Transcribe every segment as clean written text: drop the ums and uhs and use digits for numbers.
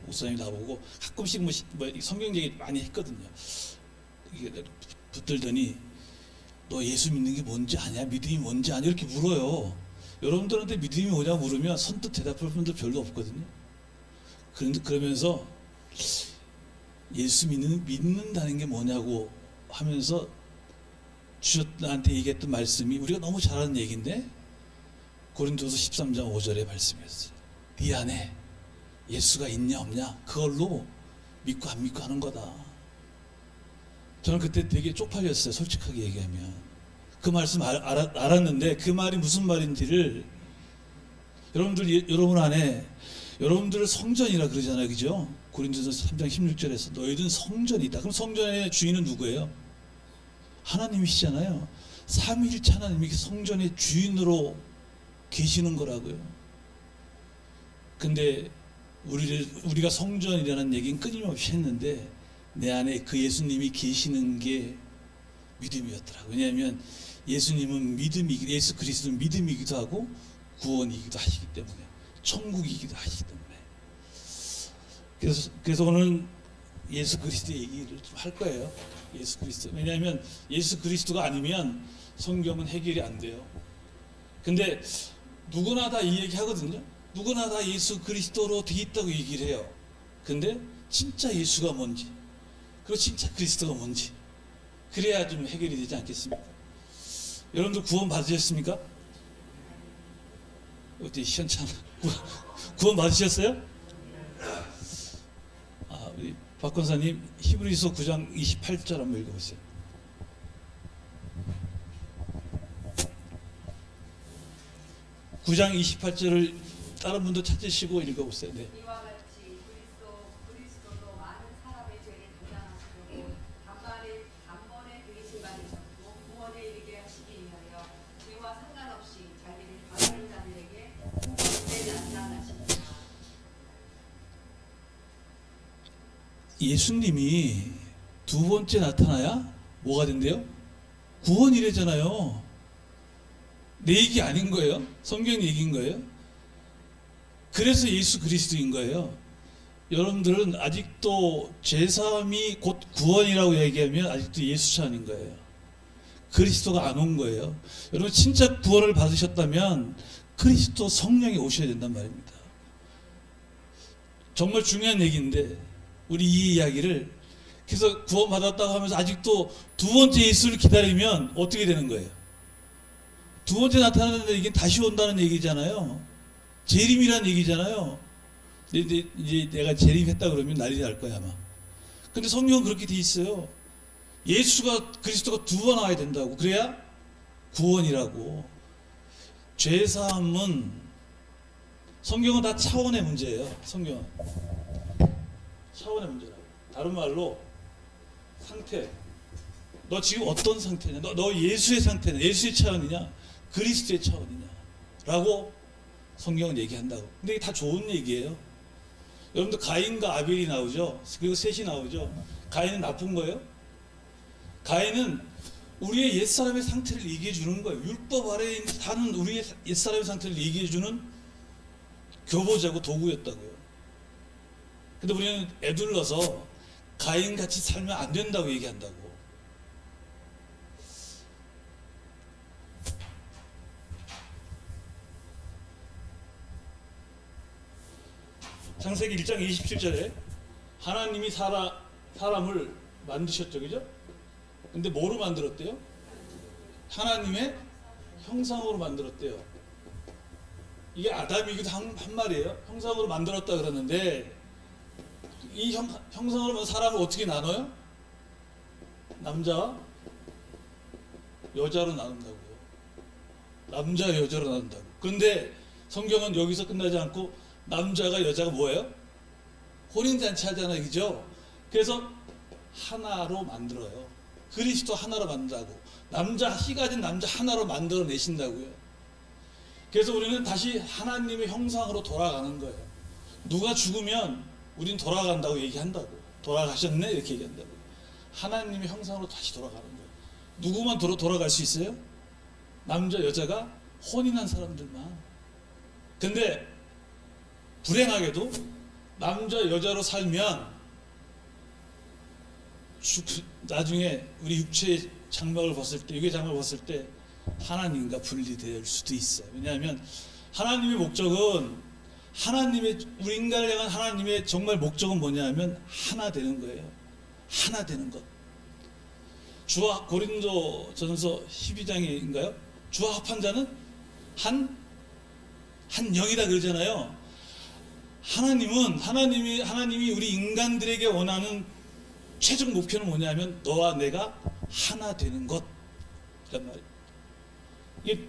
목사님이 나보고 가끔씩 뭐 성경 얘기 많이 했거든요. 이게 붙들더니 너 예수 믿는 게 뭔지 아냐? 믿음이 뭔지 아냐? 이렇게 물어요. 여러분들한테 믿음이 뭐냐 물으면 선뜻 대답할 분들 별로 없거든요. 그런데 그러면서 예수 믿는다는 게 뭐냐고 하면서 나한테 얘기했던 말씀이 우리가 너무 잘 아는 얘기인데 고린도서 13장 5절의 말씀이었어요. 네 안에 예수가 있냐 없냐 그걸로 믿고 안 믿고 하는 거다. 저는 그때 되게 쪽팔렸어요. 솔직하게 얘기하면. 그 말씀 알았는데 그 말이 무슨 말인지를 여러분 안에 여러분들을 성전이라 그러잖아요. 그죠? 고린도서 3장 16절에서 너희들은 성전이다. 그럼 성전의 주인은 누구예요? 하나님이시잖아요. 삼위일체 하나님이 성전의 주인으로 계시는 거라고요. 근데 우리가 성전이라는 얘기는 끊임없이 했는데 내 안에 그 예수님이 계시는 게 믿음이었더라고요. 왜냐하면 예수님은 예수 그리스도는 믿음이기도 하고 구원이기도 하시기 때문에 천국이기도 하시기 때문에 그래서 오늘 예수 그리스도 얘기를 좀 할 거예요. 예수 그리스도. 왜냐하면 예수 그리스도가 아니면 성경은 해결이 안 돼요. 근데 누구나 다 이 얘기 하거든요. 누구나 다 예수 그리스도로 돼 있다고 얘기를 해요. 근데 진짜 예수가 뭔지 그리고 진짜 그리스도가 뭔지 그래야 좀 해결이 되지 않겠습니까? 여러분들 구원 받으셨습니까? 어때 시원찮아? 구원 받으셨어요? 우리 박 권사님 히브리서 9장 28절 한번 읽어보세요. (9장 28절을) 다른 분도 찾으시고 읽어보세요. 네. 이와 같이 그리스도도 많은 사람의 죄를 담당하시고 단번에 그리신 받으셨고 구원에 이르게 하시기 위하여 죄와 상관없이 자기를 바라는 자들에게 그때 나타나십니다. 예수님이 두 번째 나타나야 뭐가 된대요? 구원이래잖아요. 내 얘기 아닌 거예요. 성경 얘기인 거예요. 그래서 예수 그리스도인 거예요. 여러분들은 아직도 죄사함이 곧 구원이라고 얘기하면 아직도 예수차 아닌 거예요. 그리스도가 안 온 거예요. 여러분 진짜 구원을 받으셨다면 그리스도 성령이 오셔야 된단 말입니다. 정말 중요한 얘기인데 우리 이 이야기를 그래서 구원받았다고 하면서 아직도 두 번째 예수를 기다리면 어떻게 되는 거예요? 두 번째 나타나는데 이게 다시 온다는 얘기잖아요. 재림이란 얘기잖아요. 이제 내가 재림했다 그러면 난리 날 거야 아마. 근데 성경은 그렇게 돼 있어요. 그리스도가 두 번 와야 된다고. 그래야 구원이라고. 죄사함은 성경은 다 차원의 문제예요. 성경은 차원의 문제라고. 다른 말로 상태. 너 지금 어떤 상태냐? 너 예수의 상태냐? 예수의 차원이냐? 그리스도의 차원이냐? 라고 성경은 얘기한다고. 근데 이게 다 좋은 얘기예요. 여러분들 가인과 아벨이 나오죠. 그리고 셋이 나오죠. 가인은 나쁜 거예요? 가인은 우리의 옛사람의 상태를 얘기해 주는 거예요. 율법 아래에 사는 우리의 옛사람의 상태를 얘기해 주는 교보자고 도구였다고요. 근데 우리는 애둘러서 가인같이 살면 안 된다고 얘기한다고. 창세기 1장 27절에 하나님이 사람을 만드셨죠. 그죠? 근데 뭐로 만들었대요? 하나님의 형상으로 만들었대요. 이게 아담이기도 한 말이에요. 형상으로 만들었다 그러는데 이 형상으로 만든 사람을 어떻게 나눠요? 남자와 여자로 나눈다고요. 남자 여자로 나눈다고. 그런데 성경은 여기서 끝나지 않고 남자가 여자가 뭐예요? 혼인잔치 하잖아요. 그죠? 그래서 하나로 만들어요. 그리스도 하나로 만든다고. 씨 가진 남자 하나로 만들어 내신다고요. 그래서 우리는 다시 하나님의 형상으로 돌아가는 거예요. 누가 죽으면 우린 돌아간다고 얘기한다고. 돌아가셨네 이렇게 얘기한다고. 하나님의 형상으로 다시 돌아가는 거예요. 누구만 돌아갈 수 있어요? 남자 여자가 혼인한 사람들만. 근데 불행하게도 남자 여자로 살면 나중에 우리 육체의 장막을 벗을 때, 육의 장막을 벗을 때 하나님과 분리될 수도 있어요. 왜냐하면 하나님의 목적은, 우리 인간을 향한 하나님의 정말 목적은 뭐냐면 하나 되는 거예요. 하나 되는 것. 주와 고린도전서 12장인가요? 주와 합한 자는 한 영이다 그러잖아요. 하나님이 우리 인간들에게 원하는 최종 목표는 뭐냐면 너와 내가 하나 되는 것이란 말이에요. 이게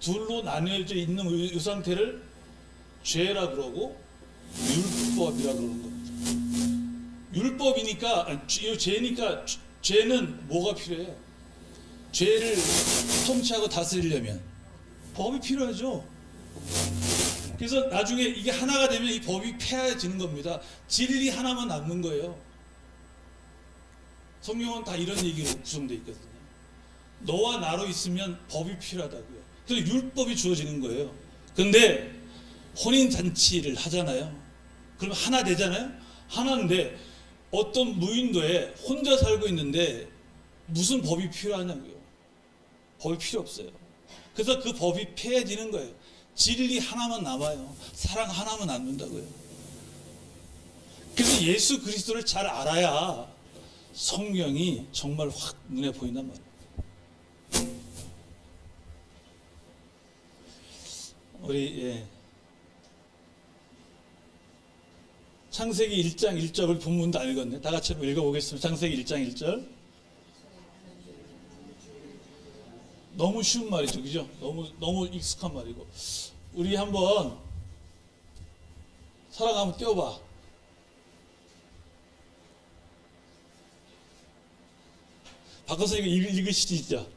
둘로 나뉘어져 있는 이 상태를 죄라 그러고 율법이라 그러는 겁니다. 율법이니까, 죄니까, 죄는 뭐가 필요해요? 죄를 통치하고 다스리려면 법이 필요하죠. 그래서 나중에 이게 하나가 되면 이 법이 폐해지는 겁니다. 진리 하나만 남는 거예요. 성경은 다 이런 얘기로 구성되어 있거든요. 너와 나로 있으면 법이 필요하다고요. 그래서 율법이 주어지는 거예요. 그런데 혼인잔치를 하잖아요. 그러면 하나 되잖아요. 하나인데 어떤 무인도에 혼자 살고 있는데 무슨 법이 필요하냐고요. 법이 필요 없어요. 그래서 그 법이 폐해지는 거예요. 진리 하나만 남아요. 사랑 하나만 남는다고요. 그래서 예수 그리스도를 잘 알아야 성경이 정말 확 눈에 보인단 말이에요. 우리 창세기 1장 1절을 본문도 안 읽었네. 다 같이 읽어보겠습니다. 창세기 1장 1절. 너무 쉬운 말이죠, 그죠? 너무 익숙한 말이고. 우리 한번 사랑 한번 띄워봐. 바꿔서 읽으시죠.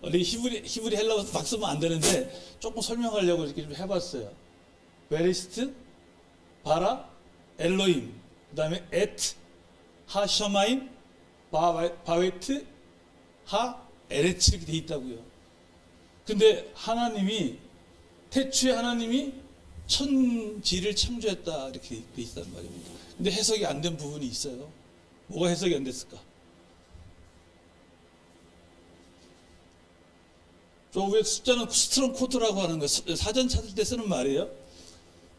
우리 히브리 헬라어 막 쓰면 안 되는데 조금 설명하려고 이렇게 좀 해봤어요. 베리스트, 바라, 엘로임, 그 다음에 에트, 하 셔마임, 바웨트, 하 에레츠 이렇게 돼 있다고요. 근데 하나님이, 태초에 하나님이 천지를 창조했다 이렇게 돼 있단 말입니다. 근데 해석이 안 된 부분이 있어요. 뭐가 해석이 안 됐을까? 저 위에 숫자는 스트롱 코드라고 하는 거, 사전 찾을 때 쓰는 말이에요.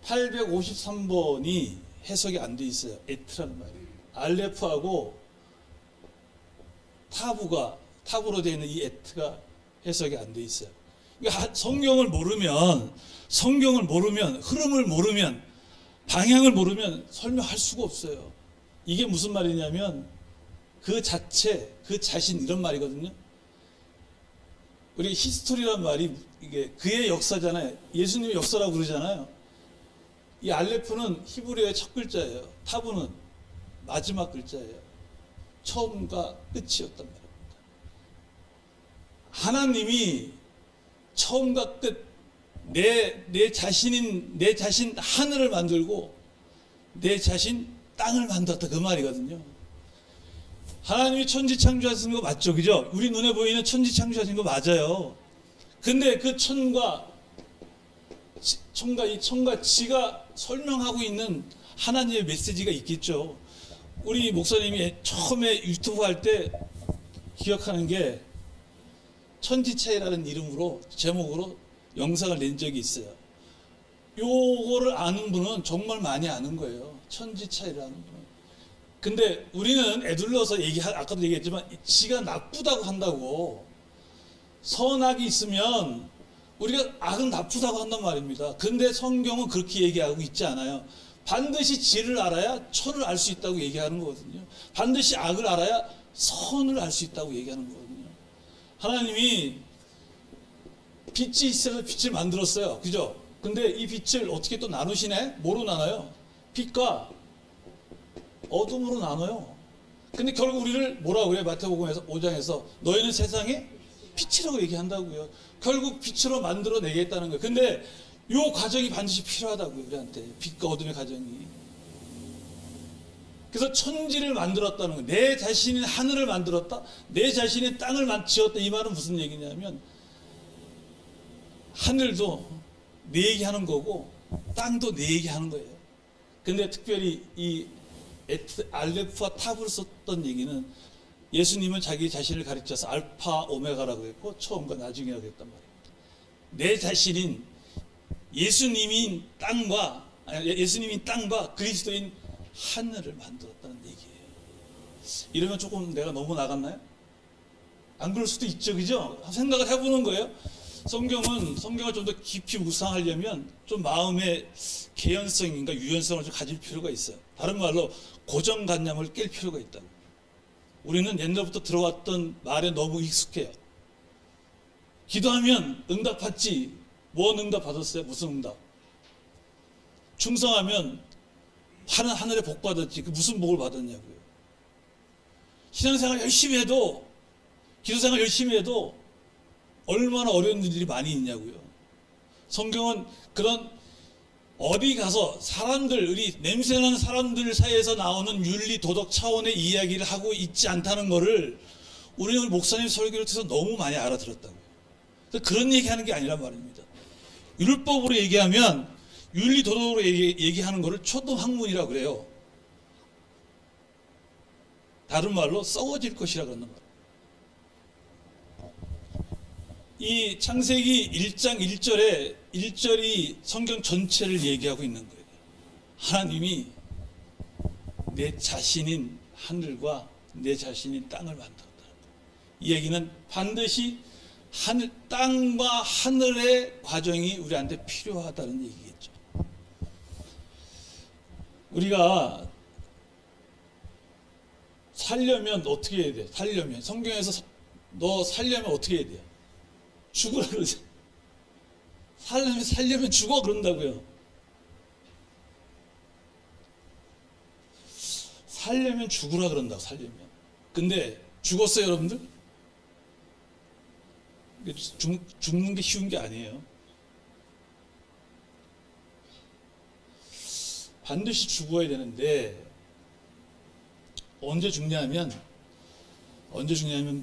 853번이 해석이 안 돼 있어요. 에트라는 말이에요. 알레프하고 탑으로 되어 있는 이 에트가 해석이 안 돼 있어요. 그러니까 성경을 모르면, 흐름을 모르면, 방향을 모르면 설명할 수가 없어요. 이게 무슨 말이냐면 그 자신 이런 말이거든요. 우리 히스토리란 말이 이게 그의 역사잖아요. 예수님의 역사라고 그러잖아요. 이 알레프는 히브리어의 첫 글자예요. 타브는 마지막 글자예요. 처음과 끝이었단 말입니다. 하나님이 처음과 끝, 내 자신 하늘을 만들고 내 자신 땅을 만들었다, 그 말이거든요. 하나님이 천지 창조하신 거 맞죠, 그죠? 우리 눈에 보이는 천지 창조하신 거 맞아요. 근데 그 천과 지가 설명하고 있는 하나님의 메시지가 있겠죠. 우리 목사님이 처음에 유튜브 할 때 기억하는 게 천지차이라는 제목으로 영상을 낸 적이 있어요. 요거를 아는 분은 정말 많이 아는 거예요. 천지차이라는 분은. 근데 우리는 애둘러서 아까도 얘기했지만 지가 나쁘다고 한다고, 선악이 있으면 우리가 악은 나쁘다고 한단 말입니다. 근데 성경은 그렇게 얘기하고 있지 않아요. 반드시 지를 알아야 천을 알 수 있다고 얘기하는 거거든요. 반드시 악을 알아야 선을 알 수 있다고 얘기하는 거거든요. 하나님이 빛이 있어서 빛을 만들었어요, 그죠? 근데 이 빛을 어떻게 또 나누시네? 뭐로 나눠요? 빛과 어둠으로 나눠요. 근데 결국 우리를 뭐라고 그래요? 마태복음에서 5장에서 너희는 세상의 빛이라고 얘기한다고요. 결국 빛으로 만들어내겠다는 거예요. 근데 요 과정이 반드시 필요하다고요, 우리한테. 빛과 어둠의 과정이. 그래서 천지를 만들었다는 거예요. 내 자신이 하늘을 만들었다, 내 자신이 땅을 지었다. 이 말은 무슨 얘기냐면 하늘도 내 얘기하는 거고 땅도 내 얘기하는 거예요. 근데 특별히 이 알레프와 탑으로 썼던 얘기는 예수님은 자기 자신을 가르쳐서 알파 오메가라고 했고 처음과 나중이라고 했단 말이에요. 내 자신인 예수님인 땅과 그리스도인 하늘을 만들었다는 얘기예요. 이러면 조금 내가 너무 나갔나요? 안 그럴 수도 있죠, 그죠? 생각을 해보는 거예요. 성경을 좀 더 깊이 묵상하려면 좀 마음의 개연성인가 유연성을 좀 가질 필요가 있어요. 다른 말로 고정관념을 깰 필요가 있다. 우리는 옛날부터 들어왔던 말에 너무 익숙해요. 기도하면 응답받지. 뭔 응답 받았어요? 무슨 응답? 충성하면 하늘에 복 받았지. 그 무슨 복을 받았냐고요. 신앙생활 열심히 해도, 기도생활 열심히 해도 얼마나 어려운 일들이 많이 있냐고요. 성경은 그런 어디 가서 우리 냄새나는 사람들 사이에서 나오는 윤리 도덕 차원의 이야기를 하고 있지 않다는 것을 우리는 목사님 설교를 통해서 너무 많이 알아들었다고요. 그런 얘기하는 게 아니란 말입니다. 율법으로 얘기하면 윤리 도덕으로 얘기하는 것을 초등학문이라고 그래요. 다른 말로 썩어질 것이라 그런단 말이에요. 이 창세기 1장 1절이 성경 전체를 얘기하고 있는 거예요. 하나님이 내 자신인 하늘과 내 자신인 땅을 만들었다는 거예요. 이 얘기는 반드시 땅과 하늘의 과정이 우리한테 필요하다는 얘기겠죠. 우리가 살려면 어떻게 해야 돼? 성경에서 너 살려면 어떻게 해야 돼요? 죽으라 그러죠. 살려면 죽어 그런다고요. 살려면 죽으라 그런다고, 살려면. 근데 죽었어요, 여러분들? 죽는 게 쉬운 게 아니에요. 반드시 죽어야 되는데 언제 죽냐면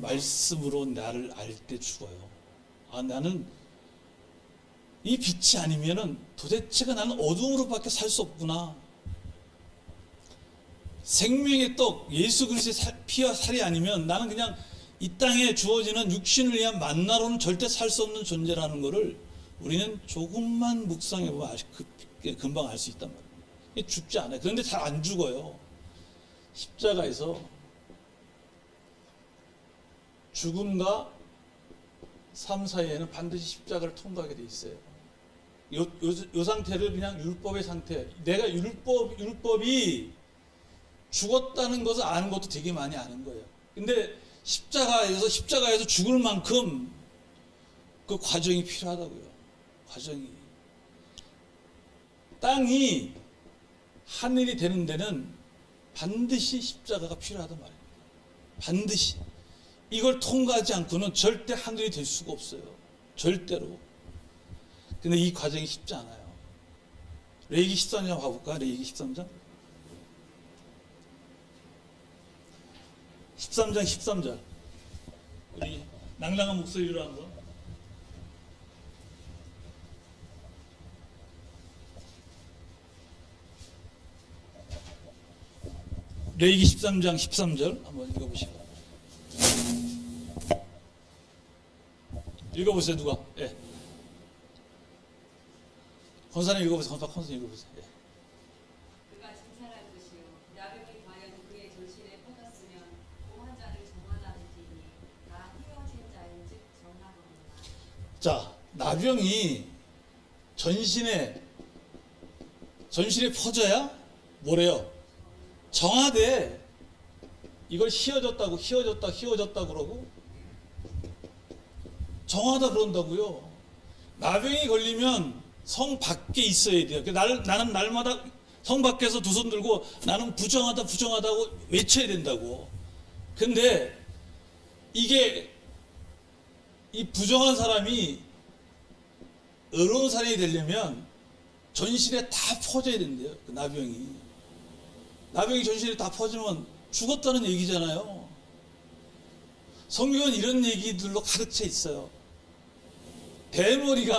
말씀으로 나를 알 때 죽어요. 나는 이 빛이 아니면은 도대체가 나는 어둠으로밖에 살 수 없구나. 생명의 떡 예수 그리스도의 피와 살이 아니면 나는 그냥 이 땅에 주어지는 육신을 위한 만나로는 절대 살 수 없는 존재라는 것을 우리는 조금만 묵상해보면 금방 알 수 있단 말이에요. 죽지 않아요. 그런데 잘 안 죽어요. 십자가에서 죽음과 삶 사이에는 반드시 십자가를 통과하게 돼 있어요. 요 상태를 그냥 율법의 상태. 내가 율법이 죽었다는 것을 아는 것도 되게 많이 아는 거예요. 근데 십자가에서 죽을 만큼 그 과정이 필요하다고요. 과정이. 땅이 하늘이 되는 데는 반드시 십자가가 필요하단 말이에요. 반드시. 이걸 통과하지 않고는 절대 하늘이 될 수가 없어요. 절대로. 근데 이 과정이 쉽지 않아요. 레위기 13장 봐볼까? 레위기 13장. 13장 13절. 우리 낭랑한 목소리로 한번. 레위기 13장 13절 한번 읽어보시고. 읽어보세요. 누가? 예. 권사님 읽어보세요. 권사님 읽어보세요. 예. 그가 진찰할 것이요 야곱이 과연 그의 전신에 퍼졌으면 오한 자를 정하자 할지니 다 헤어진 자인즉 정하거니와. 자, 나병이 전신에 퍼져야 뭐래요? 정하대. 이걸 휘어졌다고 그러고 정하다 그런다고요. 나병이 걸리면 성 밖에 있어야 돼요. 나는 날마다 성 밖에서 두 손 들고 나는 부정하다고 외쳐야 된다고. 근데 이게 이 부정한 사람이 의로운 사람이 되려면 전신에 다 퍼져야 된대요. 그 나병이 전신에 다 퍼지면 죽었다는 얘기잖아요. 성경은 이런 얘기들로 가득 차 있어요. 대머리를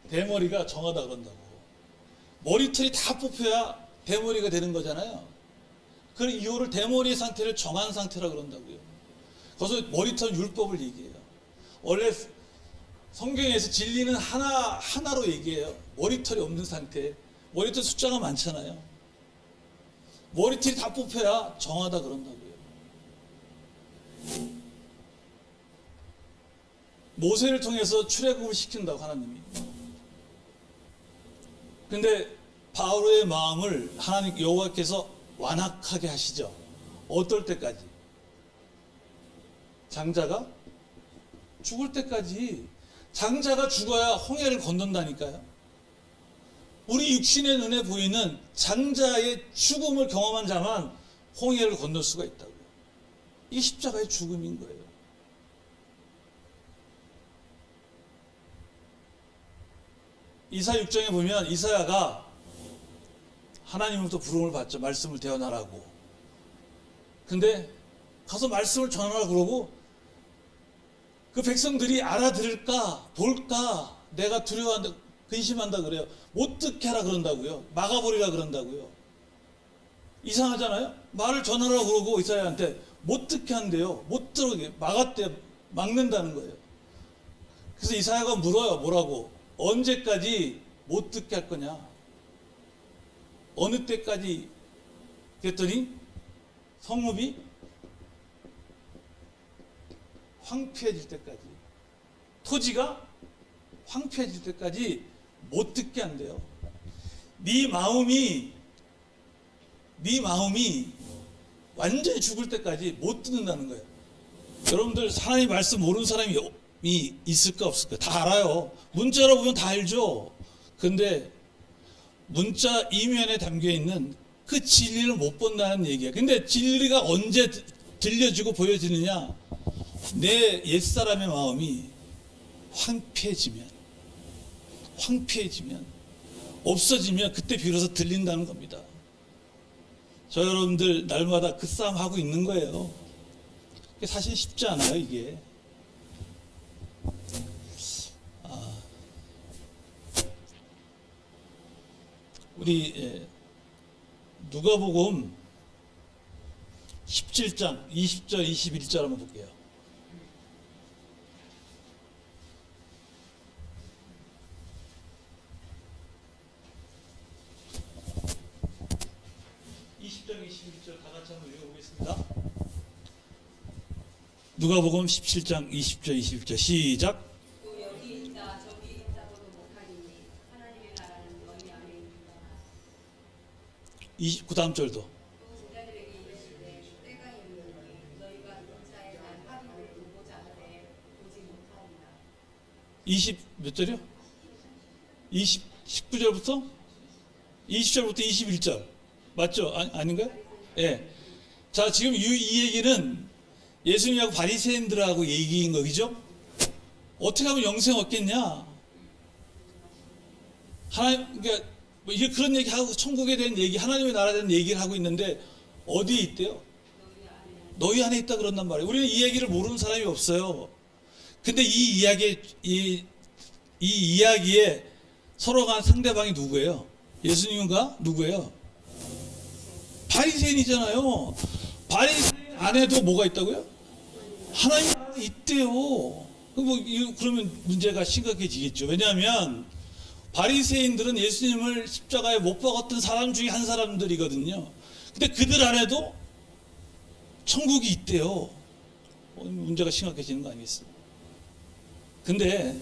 대머리가 정하다 그런다고. 머리털이 다 뽑혀야 대머리가 되는 거잖아요. 그 이유를 대머리의 상태를 정한 상태라 그런다고요. 그래서 머리털 율법을 얘기해요. 원래 성경에서 진리는 하나로 얘기해요. 머리털이 없는 상태. 머리털 숫자가 많잖아요. 머리털이 다 뽑혀야 정하다 그런다고요. 모세를 통해서 출애굽을 시킨다고 하나님이. 근데 바로의 마음을 하나님 여호와께서 완악하게 하시죠. 어떨 때까지? 장자가 죽을 때까지. 장자가 죽어야 홍해를 건넌다니까요. 우리 육신의 눈에 보이는 장자의 죽음을 경험한 자만 홍해를 건널 수가 있다고요. 이게 십자가의 죽음인 거예요. 이사 6장에 보면 이사야가 하나님으로부터 부름을 받죠. 말씀을 대언하라고. 근데 가서 말씀을 전하라 그러고 그 백성들이 알아들을까 볼까 내가 두려워한다 근심한다 그래요. 못 듣게 하라 그런다고요. 막아버리라 그런다고요. 이상하잖아요. 말을 전하라 그러고 이사야한테 못 듣게 한대요. 못 들어게 막았대. 막는다는 거예요. 그래서 이사야가 물어요. 뭐라고? 언제까지 못 듣게 할 거냐? 어느 때까지? 그랬더니 성읍이 황폐해질 때까지, 토지가 황폐해질 때까지 못 듣게 한대요. 네 마음이 완전히 죽을 때까지 못 듣는다는 거예요. 여러분들 하나님 말씀 모르는 사람이 있을까 없을까? 다 알아요. 문자로 보면 다 알죠. 근데 문자 이면에 담겨 있는 그 진리를 못 본다는 얘기야. 근데 진리가 언제 들려지고 보여지느냐? 내 옛사람의 마음이 황폐해지면 없어지면 그때 비로소 들린다는 겁니다. 저 여러분들 날마다 그 싸움 하고 있는 거예요. 사실 쉽지 않아요, 이게. 우리 누가복음 17장 20절 21절 한번 볼게요. 다 같이 한번 읽어보겠습니다. 누가복음 17장 20절 21절 시작. 또 여기 있다 저기 있다고도 못하리니 하나님의 나라는 너희 안에 있다. 그 다음 절도. 또 제자들에게 이르시되 때가 이르니 너희가 인자의 날 하루를 보고자 하되 보지 못하리라. 20 몇 절이요? 19절부터 20절부터 21절 맞죠? 아닌가요? 예. 자, 지금 이 얘기는 예수님하고 바리새인들하고 얘기인 거죠? 어떻게 하면 영생 얻겠냐? 하나님, 그러니까 이게 그런 얘기하고 천국에 대한 얘기, 하나님의 나라에 대한 얘기를 하고 있는데 어디에 있대요? 너희 안에 있다 그런단 말이에요. 우리는 이 얘기를 모르는 사람이 없어요. 근데 이 이야기에 서로 간 상대방이 누구예요? 예수님인가? 누구예요? 바리새인이잖아요. 바리새인 안에도 뭐가 있다고요? 하나님 안에 있대요. 그러면 문제가 심각해지겠죠. 왜냐하면 바리새인들은 예수님을 십자가에 못 박았던 사람 중에 한 사람들이거든요. 근데 그들 안에도 천국이 있대요. 문제가 심각해지는 거 아니겠어요? 근데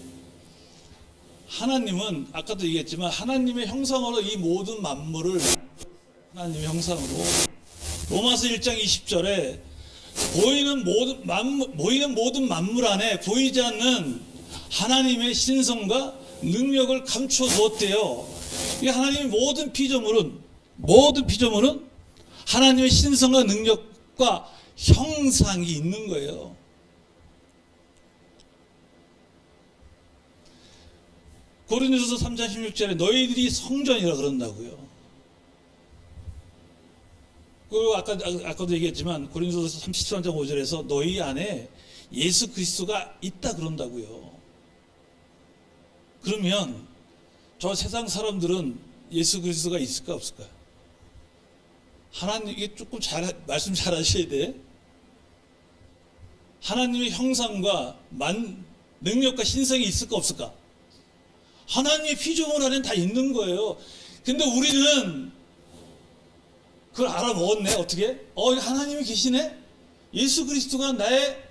하나님은 아까도 얘기했지만 하나님의 형상으로 이 모든 만물을 하나님의 형상으로 로마서 1장 20절에 보이는 모든 만물 안에 보이지 않는 하나님의 신성과 능력을 감춰 두었대요. 이 하나님의 모든 피조물은 하나님의 신성과 능력과 형상이 있는 거예요. 고린도서 3장 16절에 너희들이 성전이라 그런다고요. 그리고 아까도 얘기했지만 고린도서 33장 5절에서 너희 안에 예수 그리스도가 있다 그런다고요. 그러면 저 세상 사람들은 예수 그리스도가 있을까 없을까? 하나님, 이게 조금 말씀 잘 하셔야 돼. 하나님의 형상과 능력과 신성이 있을까 없을까? 하나님의 피조물 안에는 다 있는 거예요. 근데 우리는 그걸 알아먹었네. 어떻게? 하나님이 계시네? 예수 그리스도가 나를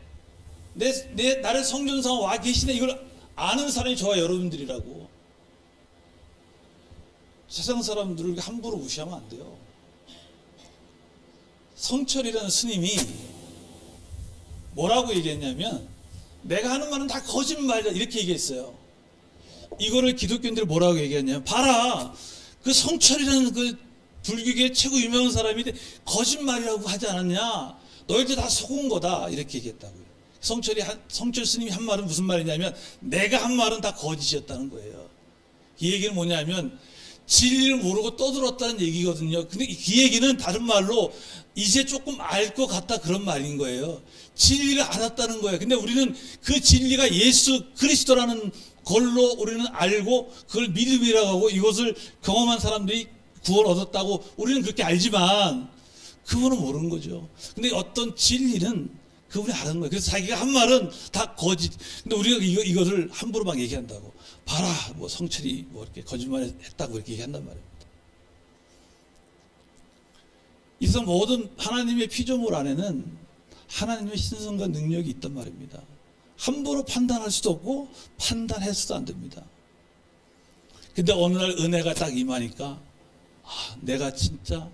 성전상 와 계시네. 이걸 아는 사람이 저와 여러분들이라고. 세상 사람들을 함부로 무시하면 안 돼요. 성철이라는 스님이 뭐라고 얘기했냐면, 내가 하는 말은 다 거짓말이다, 이렇게 얘기했어요. 이거를 기독교인들 뭐라고 얘기했냐면, 봐라, 그 성철이라는 그 불교계 최고 유명한 사람이 거짓말이라고 하지 않았냐? 너희들 다 속은 거다, 이렇게 얘기했다고요. 성철 스님이 한 말은 무슨 말이냐면, 내가 한 말은 다 거짓이었다는 거예요. 이 얘기는 뭐냐면 진리를 모르고 떠들었다는 얘기거든요. 근데 이 얘기는 다른 말로 이제 조금 알 것 같다, 그런 말인 거예요. 진리를 알았다는 거예요. 근데 우리는 그 진리가 예수 그리스도라는 걸로 우리는 알고 그걸 믿음이라고 하고, 이것을 경험한 사람들이 구원 얻었다고 우리는 그렇게 알지만 그분은 모르는 거죠. 근데 어떤 진리는 그분이 아는 거예요. 그래서 자기가 한 말은 다 거짓. 근데 우리가 이거를 함부로 막 얘기한다고. 봐라, 뭐 성철이 뭐 이렇게 거짓말 했다고 이렇게 얘기한단 말입니다. 이 세상 모든 하나님의 피조물 안에는 하나님의 신성과 능력이 있단 말입니다. 함부로 판단할 수도 없고 판단해서도 안 됩니다. 근데 어느 날 은혜가 딱 임하니까, 내가 진짜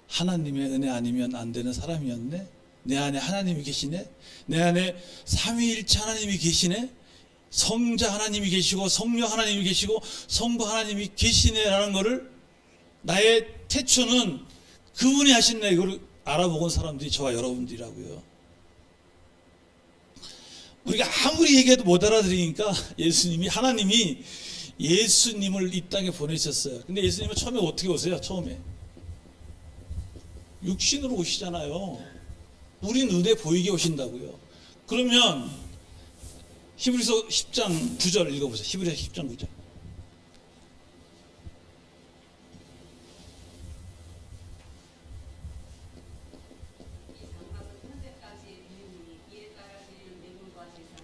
하나님의 은혜 아니면 안 되는 사람이었네. 내 안에 하나님이 계시네. 내 안에 삼위일체 하나님이 계시네. 성자 하나님이 계시고 성령 하나님이 계시고 성부 하나님이 계시네라는 거를, 나의 태초는 그분이 하신네, 이걸 알아보건 사람들이 저와 여러분들이라고요. 우리가 아무리 얘기해도 못 알아들으니까 하나님이 예수님을 이 땅에 보내셨어요. 근데 예수님은 처음에 어떻게 오세요? 처음에 육신으로 오시잖아요. 우리 눈에 보이게 오신다고요. 그러면 히브리서 10장 9절 읽어보세요. 히브리서 10장 9절.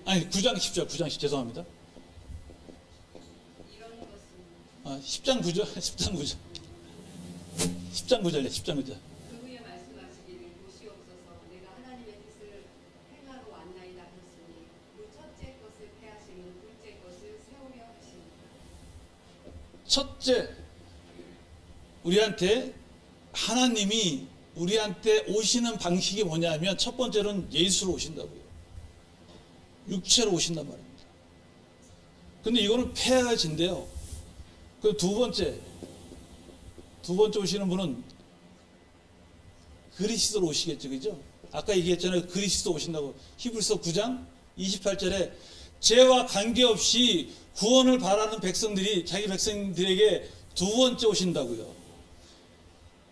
아니 9장 10절, 9장 10절, 죄송합니다. 10장 9절, 10장 9절, 10장 9절이요, 10장 9절. 그 후에 말씀하시기를 보시옵소서, 내가 하나님의 뜻을 행하러 왔나이다 하셨으니 그 첫째 것을 폐하시는 둘째 것을 세우려 하십니다. 첫째, 우리한테 하나님이 우리한테 오시는 방식이 뭐냐면, 첫 번째는 예수로 오신다고요. 육체로 오신단 말입니다. 근데 이거는 폐하진대요. 그 두 번째 오시는 분은 그리스도로 오시겠죠, 그죠? 아까 얘기했잖아요, 그리스도 오신다고. 히브리서 9장 28절에 죄와 관계없이 구원을 바라는 백성들이 자기 백성들에게 두 번째 오신다고요.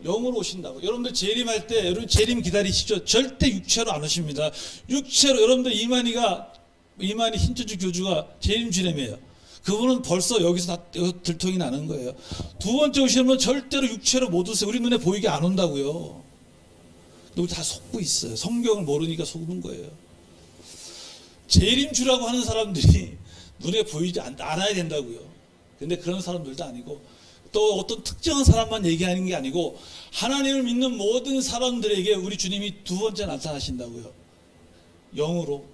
영으로 오신다고. 여러분들 재림할 때, 여러분 재림 기다리시죠? 절대 육체로 안 오십니다. 육체로, 여러분들 이만희 힌트주 교주가 재림 주례매예요. 그분은 벌써 여기서 다 들통이 나는 거예요. 두 번째 오시면 절대로 육체로 못 오세요. 우리 눈에 보이게 안 온다고요. 우리 다 속고 있어요. 성경을 모르니까 속는 거예요. 재림주라고 하는 사람들이 눈에 보이지 않아야 된다고요. 근데 그런 사람들도 아니고, 또 어떤 특정한 사람만 얘기하는 게 아니고, 하나님을 믿는 모든 사람들에게 우리 주님이 두 번째 나타나신다고요. 영으로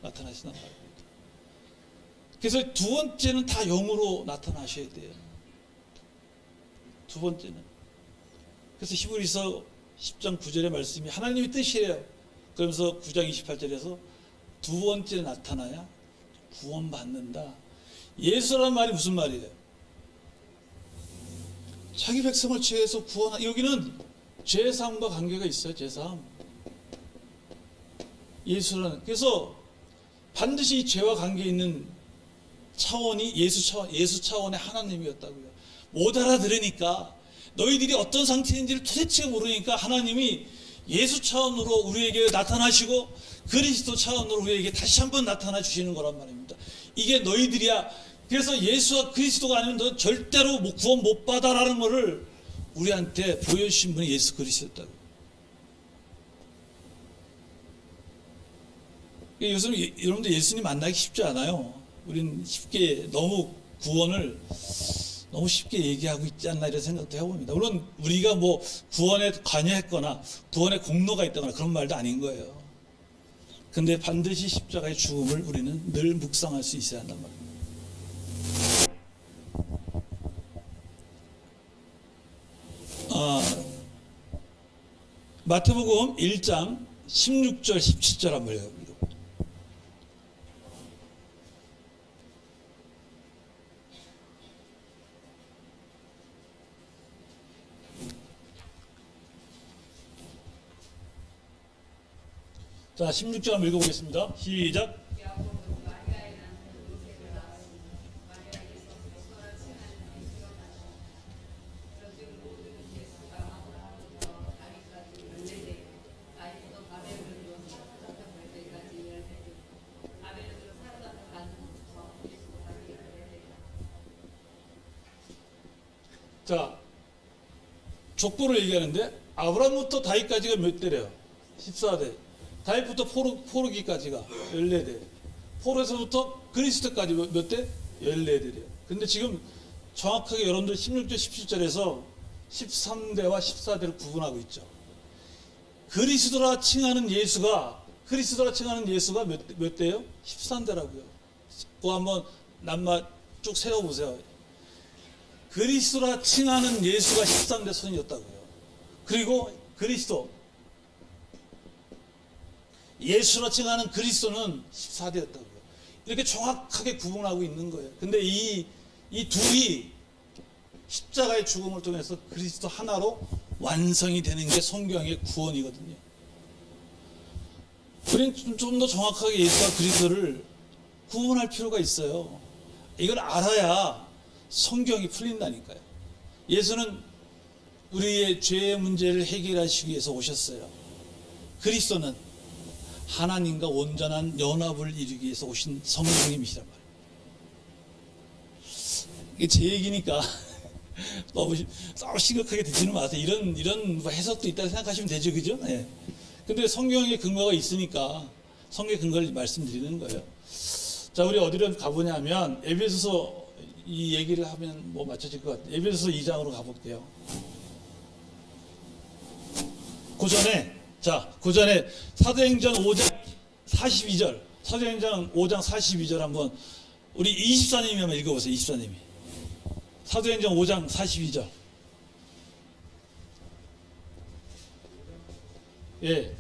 나타나신단 말입니다. 그래서 두 번째는 다 영으로 나타나셔야 돼요. 두 번째는. 그래서 히브리서 10장 9절의 말씀이 하나님의 뜻이에요. 그러면서 9장 28절에서 두 번째 나타나야 구원받는다. 예수라는 말이 무슨 말이에요? 자기 백성을 죄에서 구원하. 여기는 죄사함과 관계가 있어요. 죄사함. 예수라는. 그래서 반드시 이 죄와 관계 있는 차원이 예수 차원의 하나님이었다고요. 못 알아들으니까, 너희들이 어떤 상태인지를 도대체 모르니까 하나님이 예수 차원으로 우리에게 나타나시고 그리스도 차원으로 우리에게 다시 한번 나타나 주시는 거란 말입니다. 이게 너희들이야 그래서 예수와 그리스도가 아니면 너 절대로 구원 못 받아라는 것을 우리한테 보여주신 분이 예수 그리스도였다고. 요즘 여러분들 예수님 만나기 쉽지 않아요. 우린 쉽게 너무 구원을 너무 쉽게 얘기하고 있지 않나 이런 생각도 해봅니다. 물론 우리가 뭐 구원에 관여했거나 구원의 공로가 있다거나 그런 말도 아닌 거예요. 근데 반드시 십자가의 죽음을 우리는 늘 묵상할 수 있어야 한단 말입니다. 마태복음 1장 16절 17절 한번 읽어볼게요. 자, 16절 한번 읽어보겠습니다. 시작. 야곱은 마리아의 남편 요셉을 낳았으니 마리아에게서 예수와 칭하는 예수가 나셨다. 그런즉 모든 예수가 아브라함부터 다윗까지 14대, 다윗부터 바벨을 이루어 사로잡혀 갈 때까지 14대, 바벨을 들어 사로잡혀 간 후부터 예수까지 14대. 자, 족보를 얘기하는데 아브라함부터 다윗까지가 몇 대래요? 14대. 다윗부터 포르기까지가 14대. 포로에서부터 그리스도까지 몇 대? 14대래요. 근데 지금 정확하게 여러분들 16절 17절에서 13대와 14대를 구분하고 있죠. 그리스도라 칭하는 예수가 몇 대예요? 13대라고요. 그거 한번 낱말 쭉 세워보세요. 그리스도라 칭하는 예수가 13대 손이었다고요. 그리고 그리스도 예수라 칭하는 그리스도는 14대였다고요. 이렇게 정확하게 구분하고 있는 거예요. 근데 이 둘이 십자가의 죽음을 통해서 그리스도 하나로 완성이 되는 게 성경의 구원이거든요. 우리는 좀 더 정확하게 예수와 그리스도를 구분할 필요가 있어요. 이걸 알아야 성경이 풀린다니까요. 예수는 우리의 죄의 문제를 해결하시기 위해서 오셨어요. 그리스도는 하나님과 온전한 연합을 이루기 위해서 오신 성령님이시란 말이에요. 이게 제 얘기니까 너무 심각하게 듣지는 마세요. 이런 해석도 있다고 생각하시면 되죠, 그죠? 네. 근데 성경의 근거가 있으니까 성경의 근거를 말씀드리는 거예요. 자, 우리 어디로 가보냐면 에베소서 이 얘기를 하면 뭐 맞춰질 것 같아요. 에베소서 2장으로 가볼게요. 그 전에 사도행전 5장 42절, 사도행전 5장 42절 한번 우리 24님이 한번 읽어보세요. 24님이. 사도행전 5장 42절. 예.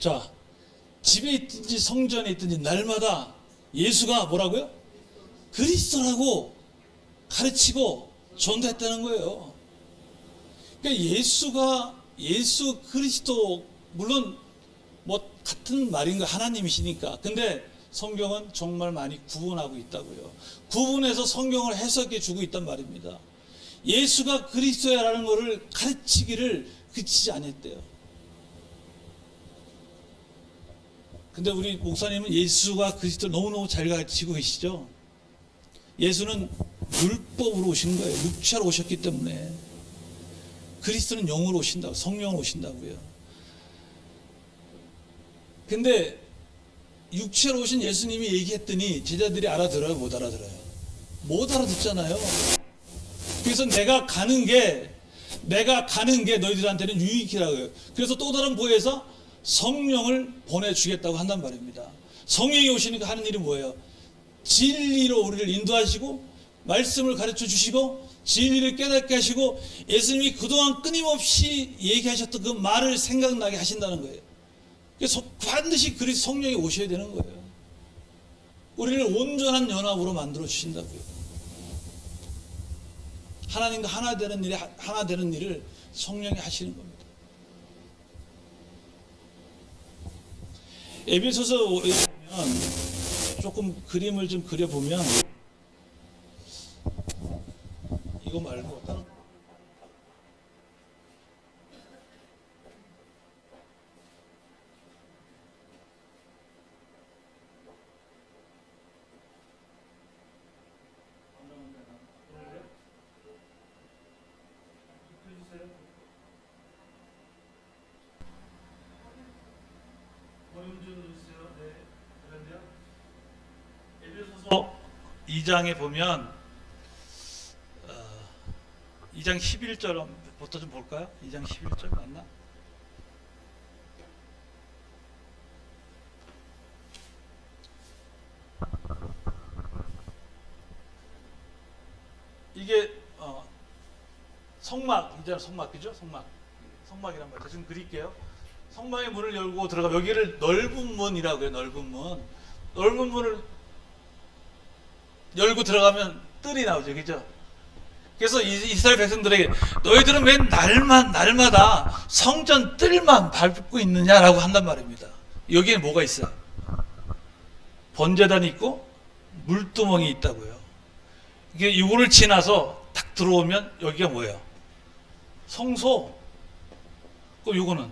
자, 집에 있든지 성전에 있든지 날마다 예수가 뭐라고요? 그리스도라고 가르치고 전도했다는 거예요. 그러니까 예수 그리스도 물론 뭐 같은 말인 거 하나님이시니까. 근데 성경은 정말 많이 구분하고 있다고요. 구분해서 성경을 해석해 주고 있단 말입니다. 예수가 그리스도야라는 것을 가르치기를 그치지 않았대요. 근데 우리 목사님은 예수가 그리스도를 너무너무 잘 가르치고 계시죠. 예수는 율법으로 오신 거예요. 육체로 오셨기 때문에. 그리스도는 영으로 오신다고, 성령으로 오신다고요. 근데 육체로 오신 예수님이 얘기했더니 제자들이 알아들어요, 못 알아들어요? 못 알아듣잖아요. 그래서 내가 가는 게 너희들한테는 유익이라고요. 그래서 또 다른 보혜사 성령을 보내주겠다고 한단 말입니다. 성령이 오시니까 하는 일이 뭐예요? 진리로 우리를 인도하시고 말씀을 가르쳐 주시고 진리를 깨닫게 하시고 예수님이 그동안 끊임없이 얘기하셨던 그 말을 생각나게 하신다는 거예요. 그래서 반드시 그리스도 성령이 오셔야 되는 거예요. 우리를 온전한 연합으로 만들어 주신다고요. 하나님과 하나 되는 일을 성령이 하시는 겁니다. 에베소서에 보면 조금 그림을 좀 그려보면 이거 말고 다른 에베소서 2장에 보면 2장 11절부터 좀 볼까요? 2장 11절 맞나? 이게 성막, 이제 성막 그죠? 성막이란 말이죠. 지금 그릴게요. 성막의 문을 열고 들어가 여기를 넓은 문이라고 해요. 넓은 문. 넓은 문을 열고 들어가면 뜰이 나오죠, 그죠? 그래서 이스라엘 백성들에게 너희들은 왜 날마다 성전 뜰만 밟고 있느냐라고 한단 말입니다. 여기에 뭐가 있어요? 번제단이 있고 물두멍이 있다고요. 이게 이거를 지나서 딱 들어오면 여기가 뭐예요? 성소. 그럼 이거는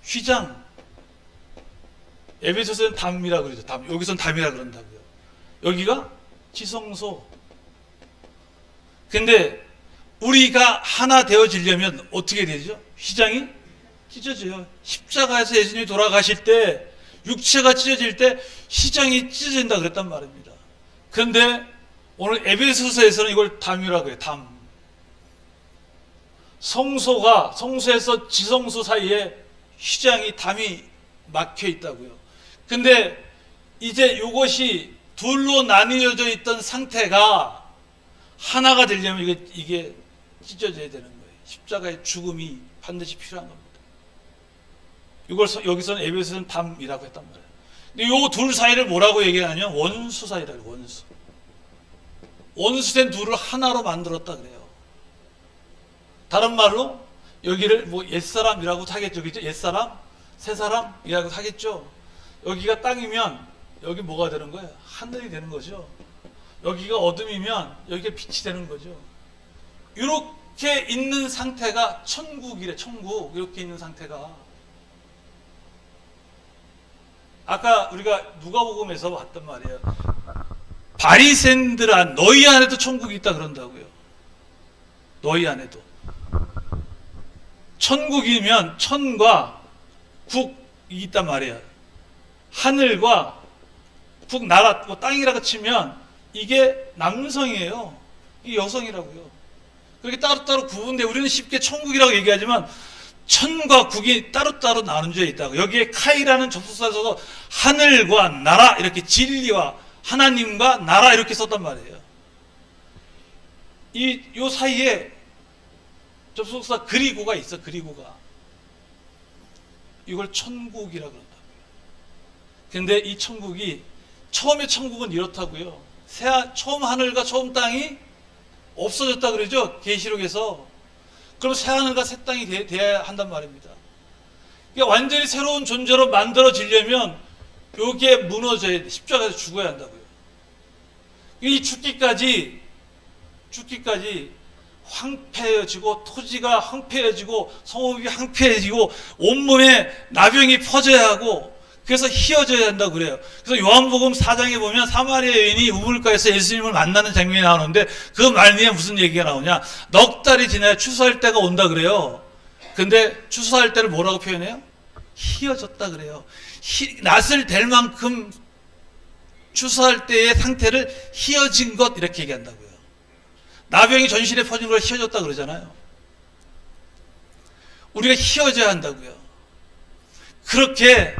휘장. 에베소서는 담이라고 그러죠. 담. 여기서는 담이라고 그런다고요. 여기가 지성소. 근데 우리가 하나 되어지려면 어떻게 되죠? 휘장이 찢어져요. 십자가에서 예수님이 돌아가실 때 육체가 찢어질 때 휘장이 찢어진다 그랬단 말입니다. 그런데 오늘 에베소서에서는 이걸 담이라고 해요. 담. 성소에서 지성소 사이에 휘장이 담이 막혀 있다고요. 근데 이제 이것이 둘로 나뉘어져 있던 상태가 하나가 되려면 이게 찢어져야 되는 거예요. 십자가의 죽음이 반드시 필요한 겁니다. 이걸 여기서는 에베소서는 담이라고 했단 말이에요. 근데 이 둘 사이를 뭐라고 얘기하냐면 원수 사이라고. 원수. 원수된 둘을 하나로 만들었다 그래요. 다른 말로 여기를 뭐 옛사람이라고 하겠죠. 그죠? 옛사람, 새사람이라고 하겠죠. 여기가 땅이면 여기 뭐가 되는 거예요? 하늘이 되는 거죠. 여기가 어둠이면 여기가 빛이 되는 거죠. 이렇게 있는 상태가 천국이래. 천국. 이렇게 있는 상태가 아까 우리가 누가복음에서 봤단 말이에요. 바리새인들아 너희 안에도 천국이 있다 그런다고요. 너희 안에도. 천국이면 천과 국이 있단 말이에요. 하늘과 국, 나라, 뭐 땅이라고 치면 이게 남성이에요. 이게 여성이라고요. 그렇게 따로따로 구분돼. 우리는 쉽게 천국이라고 얘기하지만 천과 국이 따로따로 나눠져 있다고. 여기에 카이라는 접속사에서 하늘과 나라 이렇게 진리와 하나님과 나라 이렇게 썼단 말이에요. 요 사이에 접속사 그리고가 있어. 그리고가. 이걸 천국이라고 그런다고요. 근데 이 천국이 처음에 천국은 이렇다고요. 처음 하늘과 처음 땅이 없어졌다 그러죠. 계시록에서. 그럼 새 하늘과 새 땅이 돼야 한단 말입니다. 그러니까 완전히 새로운 존재로 만들어지려면 여기에 무너져야 돼. 십자가에서 죽어야 한다고요. 이 죽기까지 황폐해지고 토지가 황폐해지고 성읍이 황폐해지고 온몸에 나병이 퍼져야 하고 그래서 희어져야 한다고 그래요. 그래서 요한복음 4장에 보면 사마리아 여인이 우물가에서 예수님을 만나는 장면이 나오는데 그 말미에 무슨 얘기가 나오냐? 넉 달이 지나야 추수할 때가 온다 그래요. 근데 추수할 때를 뭐라고 표현해요? 희어졌다 그래요. 낫을 댈 만큼 추수할 때의 상태를 희어진 것 이렇게 얘기한다고요. 나병이 전신에 퍼진 걸 희어졌다 그러잖아요. 우리가 희어져야 한다고요. 그렇게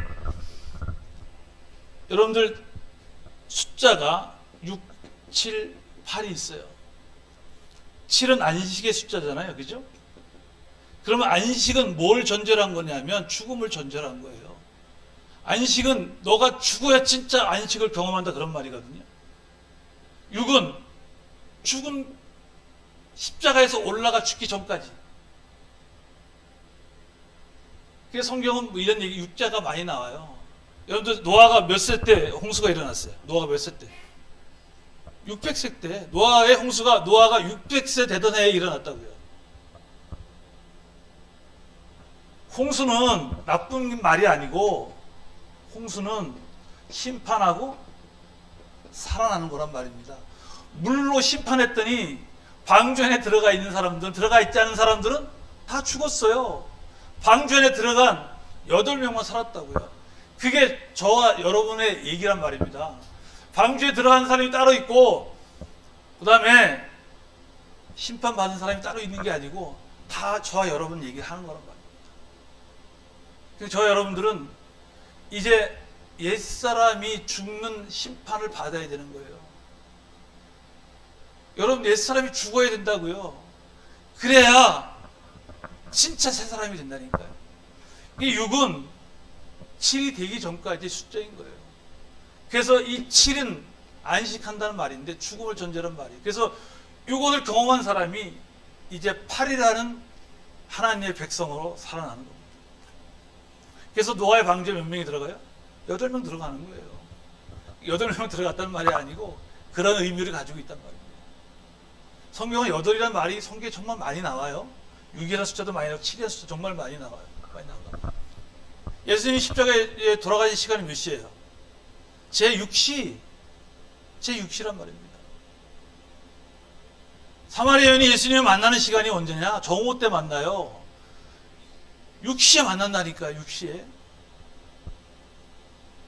여러분들 숫자가 6, 7, 8이 있어요. 7은 안식의 숫자잖아요. 그죠? 그러면 안식은 뭘 전제로 한 거냐면 죽음을 전제로 한 거예요. 안식은 너가 죽어야 진짜 안식을 경험한다 그런 말이거든요. 6은 죽은 십자가에서 올라가 죽기 전까지. 그래서 성경은 뭐 이런 얘기 육자가 많이 나와요. 여러분들 노아가 몇 세 때 홍수가 일어났어요? 노아가 몇 세 때? 600세 때 노아가 600세 되던 해에 일어났다고요. 홍수는 나쁜 말이 아니고 홍수는 심판하고 살아나는 거란 말입니다. 물로 심판했더니 방주에 들어가 있는 사람들은, 들어가 있지 않은 사람들은 다 죽었어요. 방주에 들어간 8명만 살았다고요. 그게 저와 여러분의 얘기란 말입니다. 방주에 들어간 사람이 따로 있고 그 다음에 심판받은 사람이 따로 있는 게 아니고 다 저와 여러분 얘기를 하는 거란 말입니다. 그래서 저와 여러분들은 이제 옛사람이 죽는 심판을 받아야 되는 거예요. 여러분, 옛사람이 죽어야 된다고요. 그래야 진짜 새 사람이 된다니까요. 이 6은 7이 되기 전까지 숫자인 거예요. 그래서 이 7은 안식한다는 말인데 죽음을 전제한 말이에요. 그래서 이것을 경험한 사람이 이제 8이라는 하나님의 백성으로 살아나는 겁니다. 그래서 노아의 방주에 몇 명이 들어가요? 8명 들어가는 거예요. 8명 들어갔다는 말이 아니고 그런 의미를 가지고 있단 말입니다. 성경은 8이라는 말이 성경에 정말 많이 나와요. 6이라는 숫자도 많이 나오고 7이라는 숫자도 정말 많이 나와요. 많이 나옵니다. 예수님이 십자가에 돌아가신 시간이 몇 시예요? 제6시. 제6시란 말입니다. 사마리아 여인이 예수님을 만나는 시간이 언제냐? 정오 때 만나요. 6시에 만난다니까요. 6시에.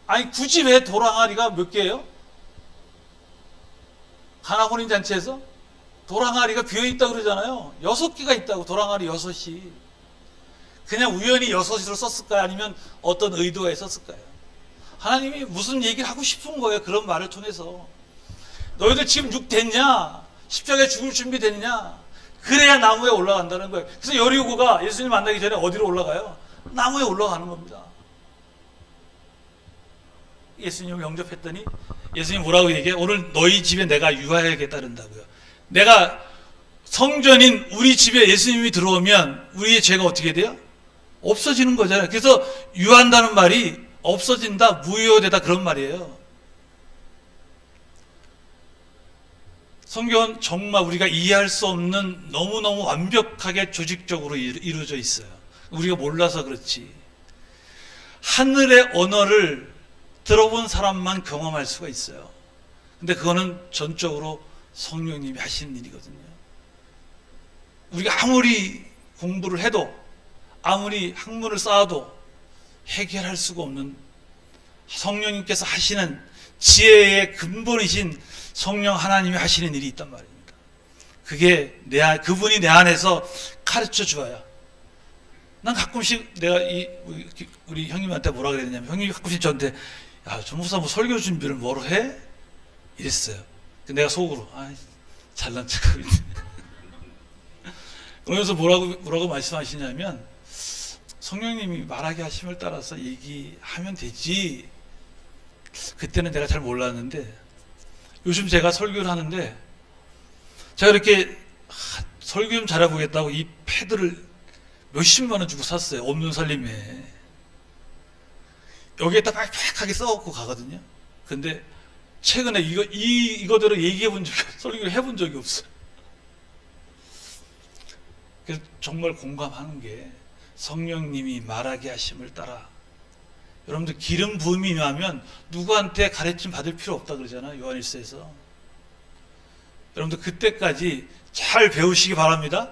아니 굳이 왜 돌항아리가 몇 개예요? 가나 혼인 잔치에서 돌항아리가 비어있다고 그러잖아요. 6개가 있다고. 돌항아리 6이. 그냥 우연히 6으로 썼을까요? 아니면 어떤 의도가 있었을까요? 하나님이 무슨 얘기를 하고 싶은 거예요. 그런 말을 통해서. 너희들 지금 6 됐냐? 십자가에 죽을 준비 됐냐? 그래야 나무에 올라간다는 거예요. 그래서 여리고가 예수님 만나기 전에 어디로 올라가요? 나무에 올라가는 겁니다. 예수님을 영접했더니 예수님 뭐라고 얘기해요? 오늘 너희 집에 내가 유하에게 따른다고요. 내가 성전인 우리 집에 예수님이 들어오면 우리의 죄가 어떻게 돼요? 없어지는 거잖아요. 그래서 유한다는 말이 없어진다, 무효되다 그런 말이에요. 성경은 정말 우리가 이해할 수 없는 너무너무 완벽하게 조직적으로 이루어져 있어요. 우리가 몰라서 그렇지. 하늘의 언어를 들어본 사람만 경험할 수가 있어요. 근데 그거는 전적으로 성령님이 하시는 일이거든요. 우리가 아무리 공부를 해도 아무리 학문을 쌓아도 해결할 수가 없는 성령님께서 하시는 지혜의 근본이신 성령 하나님이 하시는 일이 있단 말입니다. 그게 그분이 내 안에서 가르쳐 주어야. 난 가끔씩 내가 우리 형님한테 뭐라 그랬냐면 형님이 가끔씩 저한테 야, 전목사 뭐 설교 준비를 뭐로 해? 이랬어요. 내가 속으로 잘난 척하고 있네. 그러면서 뭐라고 말씀하시냐면 성령님이 말하게 하심을 따라서 얘기하면 되지. 그때는 내가 잘 몰랐는데 요즘 제가 설교를 하는데 제가 이렇게 설교 좀 잘해보겠다고 이 패드를 몇십만 원 주고 샀어요. 없는 살림에. 여기에다 빽빽하게 써갖고 가거든요. 근데 최근에 이거대로 얘기해본 적이, 설교를 해본 적이 없어요. 그래서 정말 공감하는 게 성령님이 말하게 하심을 따라. 여러분들 기름 부음이 임하면 누구한테 가르침 받을 필요 없다 그러잖아요. 요한일서에서. 여러분들 그때까지 잘 배우시기 바랍니다.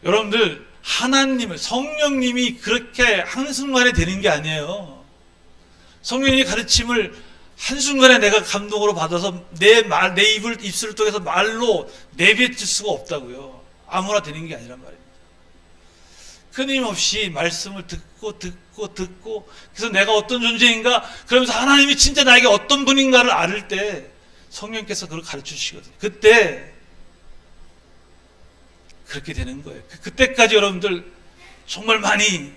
여러분들 하나님을, 성령님이 그렇게 한순간에 되는 게 아니에요. 성령님의 가르침을 한순간에 내가 감동으로 받아서 내 입술을 통해서 말로 내뱉을 수가 없다고요. 아무나 되는 게 아니란 말입니다. 끊임없이 말씀을 듣고 그래서 내가 어떤 존재인가 그러면서 하나님이 진짜 나에게 어떤 분인가를 알을 때 성령께서 그걸 가르쳐 주시거든요. 그때 그렇게 되는 거예요. 그때까지 여러분들 정말 많이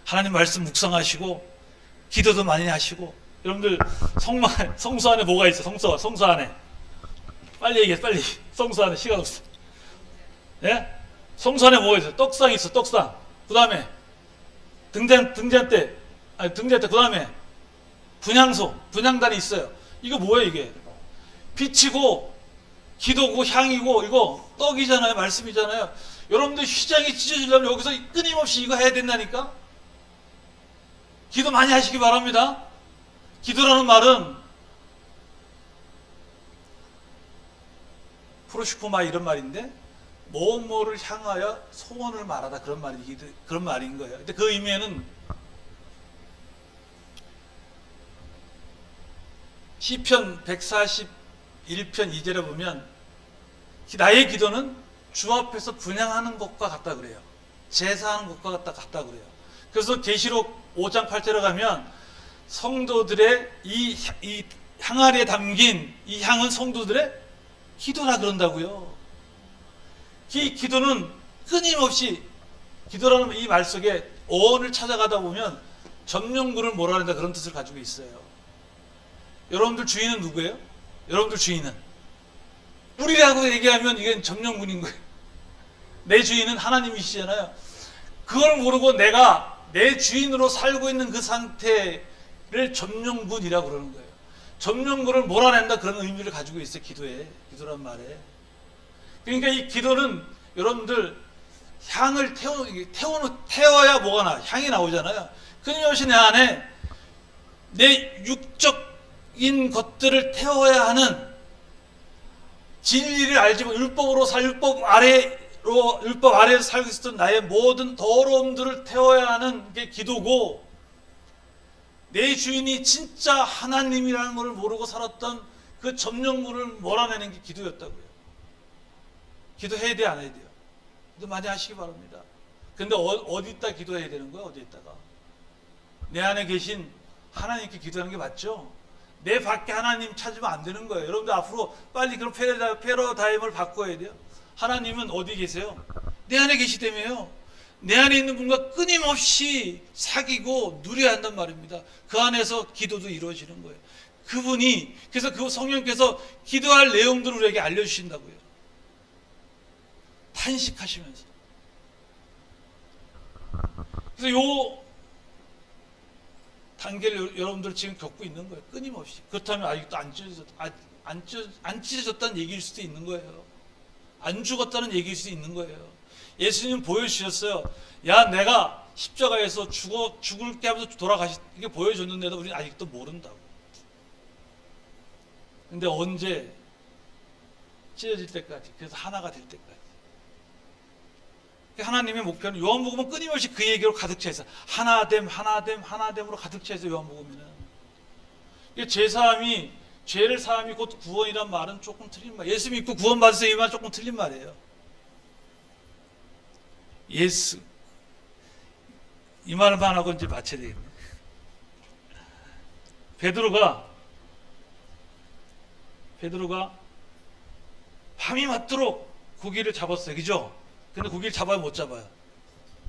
하나님 말씀 묵상하시고 기도도 많이 하시고. 여러분들 성수 안에 뭐가 있어? 성수 안에 빨리 얘기해. 빨리. 성수 안에 시간 없어. 예? 성수 안에 뭐가 있어? 떡상 있어. 떡상. 그 다음에 등잔대. 그 다음에 분향단이 있어요. 이거 뭐예요 이게? 빛이고 기도고 향이고 이거 떡이잖아요. 말씀이잖아요. 여러분들 휘장이 찢어지려면 여기서 끊임없이 이거 해야 된다니까. 기도 많이 하시기 바랍니다. 기도라는 말은 프로시코마 이런 말인데 뭐뭐를 향하여 소원을 말하다 그런 말인 거예요. 근데 그 의미에는 시편 141편 2절에 보면 나의 기도는 주 앞에서 분향하는 것과 같다 그래요. 제사하는 것과 같다 그래요. 그래서 계시록 5장 8절에 가면 성도들의 이 향아리에 담긴 이 향은 성도들의 기도라 그런다고요. 이 기도는 끊임없이 기도라는 이 말 속에 어원을 찾아가다 보면 점령군을 몰아낸다 그런 뜻을 가지고 있어요. 여러분들 주인은 누구예요? 여러분들 주인은 우리라고 얘기하면 이건 점령군인 거예요. 내 주인은 하나님이시잖아요. 그걸 모르고 내가 내 주인으로 살고 있는 그 상태를 점령군이라고 그러는 거예요. 점령군을 몰아낸다 그런 의미를 가지고 있어요. 기도란 말에. 그러니까 이 기도는 여러분들 향을 태워야 뭐가 나? 향이 나오잖아요. 끊임없이 내 안에 내 육적인 것들을 태워야 하는 진리를 알지 못 율법 아래에서 살고 있었던 나의 모든 더러움들을 태워야 하는 게 기도고, 내 주인이 진짜 하나님이라는 것을 모르고 살았던 그 점령군을 몰아내는 게 기도였다고요. 기도해야 돼, 안 해야 돼요? 기도 많이 하시기 바랍니다. 근데 어디다 기도해야 되는 거야? 어디에다가? 내 안에 계신 하나님께 기도하는 게 맞죠? 내 밖에 하나님 찾으면 안 되는 거예요. 여러분들 앞으로 빨리 그런 패러다임을 바꿔야 돼요. 하나님은 어디 계세요? 내 안에 계시다며요. 내 안에 있는 분과 끊임없이 사귀고 누려야 한단 말입니다. 그 안에서 기도도 이루어지는 거예요. 그분이, 그래서 그 성령께서 기도할 내용들을 우리에게 알려주신다고요. 탄식하시면서. 그래서 요 단계를 여러분들 지금 겪고 있는 거예요. 끊임없이. 그렇다면 아직도 안 찢어졌다는 얘기일 수도 있는 거예요. 안 죽었다는 얘기일 수도 있는 거예요. 예수님 보여주셨어요. 야, 내가 십자가에서 죽을 게 하면서 이게 보여줬는데도 우리는 아직도 모른다고. 근데 언제? 찢어질 때까지. 그래서 하나가 될 때까지. 하나님의 목표는, 요한복음은 끊임없이 그 얘기로 가득 차 있어요. 하나됨으로 가득 차 있어요. 요한복음에는. 죄를 사함이 곧 구원이란 말은 조금 틀린 말. 예수 믿고 구원받으세요 이 말 조금 틀린 말이에요. 이 말만 하고 이제 마쳐야 되겠네. 베드로가 밤이 맞도록 고기를 잡았어요. 그죠? 근데 고기를 잡아요? 못 잡아요?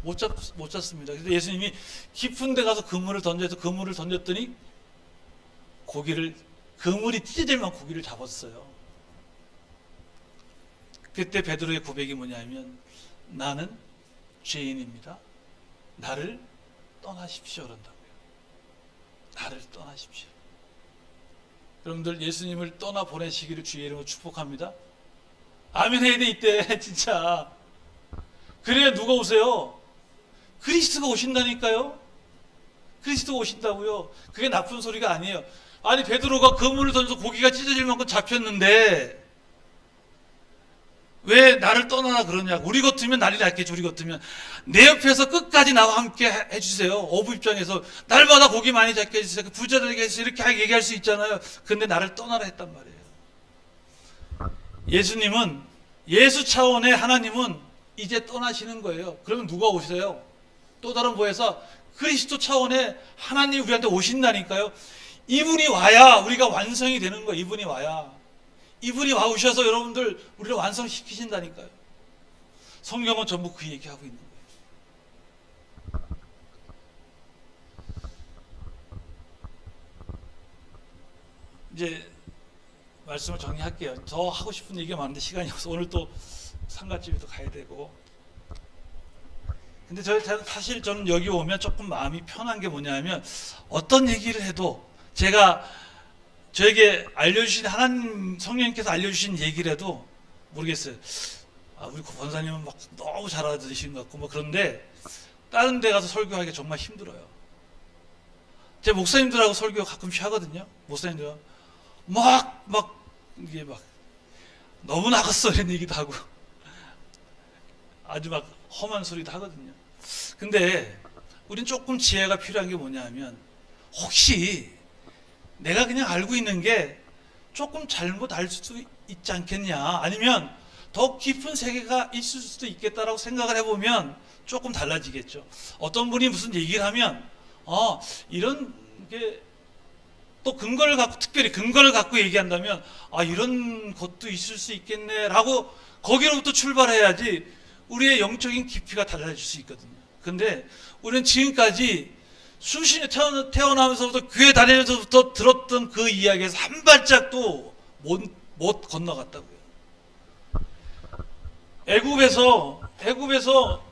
못 잡습니다. 그래서 예수님이 깊은 데 가서 그물을 던졌더니 그물이 찢어질 만큼 고기를 잡았어요. 그때 베드로의 고백이 뭐냐면, 나는 죄인입니다. 나를 떠나십시오. 그런다고요. 나를 떠나십시오. 여러분들 예수님을 떠나보내시기를 주의 이름으로 축복합니다. 아멘 해야 돼 이때 진짜. 그래야 누가 오세요? 그리스도가 오신다니까요. 그리스도가 오신다고요. 그게 나쁜 소리가 아니에요. 아니 베드로가 그물을 던져서 고기가 찢어질 만큼 잡혔는데 왜 나를 떠나라 그러냐. 우리 같으면 난리 났겠죠. 우리 같으면 내 옆에서 끝까지 나와 함께 해주세요. 어부 입장에서 날마다 고기 많이 잡게 해주세요. 부자들에게 해주세요. 이렇게 얘기할 수 있잖아요. 근데 나를 떠나라 했단 말이에요. 예수님은, 예수 차원의 하나님은 이제 떠나시는 거예요. 그러면 누가 오세요? 또 다른 보혜사 그리스도 차원의 하나님이 우리한테 오신다니까요. 이분이 와야 우리가 완성이 되는 거예요. 이분이 와 오셔서 여러분들 우리를 완성시키신다니까요. 성경은 전부 그 얘기하고 있는 거예요. 이제 말씀을 정리할게요. 더 하고 싶은 얘기가 많은데 시간이 없어. 오늘 또 상가집에도 가야 되고. 근데 사실 저는 여기 오면 조금 마음이 편한 게 뭐냐면, 어떤 얘기를 해도 제가 저에게 알려주신 하나님 성령님께서 알려주신 얘기라도 모르겠어요. 우리 권사님은 막 너무 잘하시는 것 같고 뭐 그런데 다른 데 가서 설교하기가 정말 힘들어요. 제 목사님들하고 설교 가끔씩 하거든요. 목사님들 막 이게 막 너무 나갔어 이런 얘기도 하고 아주 막 험한 소리도 하거든요. 근데 우린 조금 지혜가 필요한 게 뭐냐 하면 혹시 내가 그냥 알고 있는 게 조금 잘못 알 수도 있지 않겠냐, 아니면 더 깊은 세계가 있을 수도 있겠다라고 생각을 해보면 조금 달라지겠죠. 어떤 분이 무슨 얘기를 하면 이런 게 또 근거를 갖고, 특별히 근거를 갖고 얘기한다면 이런 것도 있을 수 있겠네 라고 거기로부터 출발해야지 우리의 영적인 깊이가 달라질 수 있거든요. 근데 우리는 지금까지 수십 년 태어나면서부터 교회 다니면서부터 들었던 그 이야기에서 한 발짝도 못 건너갔다고요. 애굽에서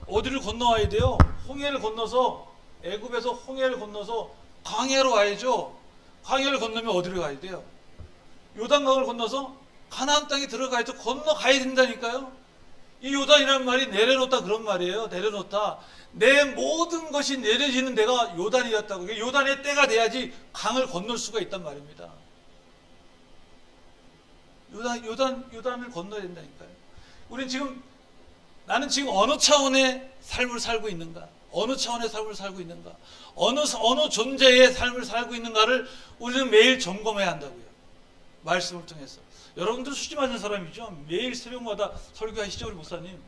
어디를 건너와야 돼요? 홍해를 건너서, 애굽에서 홍해를 건너서 광야로 와야죠. 광야를 건너면 어디로 가야 돼요? 요단강을 건너서 가나안 땅에 들어가야죠. 건너가야 된다니까요. 이 요단이라는 말이 내려놓다 그런 말이에요. 내려놓다. 내 모든 것이 내려지는 데가 요단이었다고. 요단의 때가 돼야지 강을 건널 수가 있단 말입니다. 요단을 건너야 된다니까요. 나는 지금 어느 차원의 삶을 살고 있는가? 어느 차원의 삶을 살고 있는가? 어느 존재의 삶을 살고 있는가를 우리는 매일 점검해야 한다고요. 말씀을 통해서. 여러분들 수지 맞은 사람이죠. 매일 새벽마다 설교하시죠, 우리 목사님.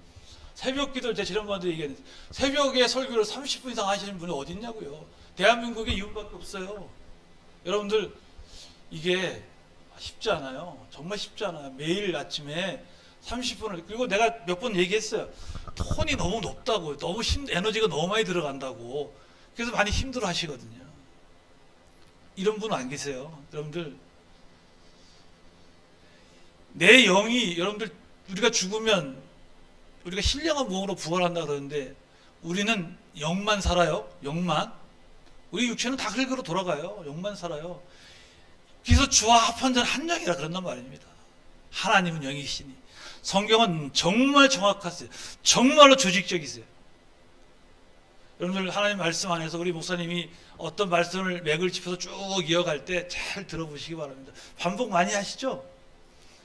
새벽 기도를 제가 지난번에도 얘기했는데 새벽에 설교를 30분 이상 하시는 분이 어디 있냐고요. 대한민국에 이분밖에 없어요. 여러분들 이게 쉽지 않아요. 정말 쉽지 않아요. 매일 아침에 30분을, 그리고 내가 몇 번 얘기했어요. 톤이 너무 높다고, 너무 에너지가 너무 많이 들어간다고. 그래서 많이 힘들어 하시거든요. 이런 분은 안 계세요. 여러분들 내 영이, 여러분들 우리가 죽으면 우리가 신령한 몸으로 부활한다 그러는데 우리는 영만 살아요. 영만. 우리 육체는 다 흙으로 돌아가요. 영만 살아요. 그래서 주와 합한 자는 한 영이라 그런단 말입니다. 하나님은 영이시니. 성경은 정말 정확하세요. 정말로 조직적이세요. 여러분들 하나님 말씀 안에서 우리 목사님이 어떤 말씀을 맥을 짚어서 쭉 이어갈 때 잘 들어보시기 바랍니다. 반복 많이 하시죠?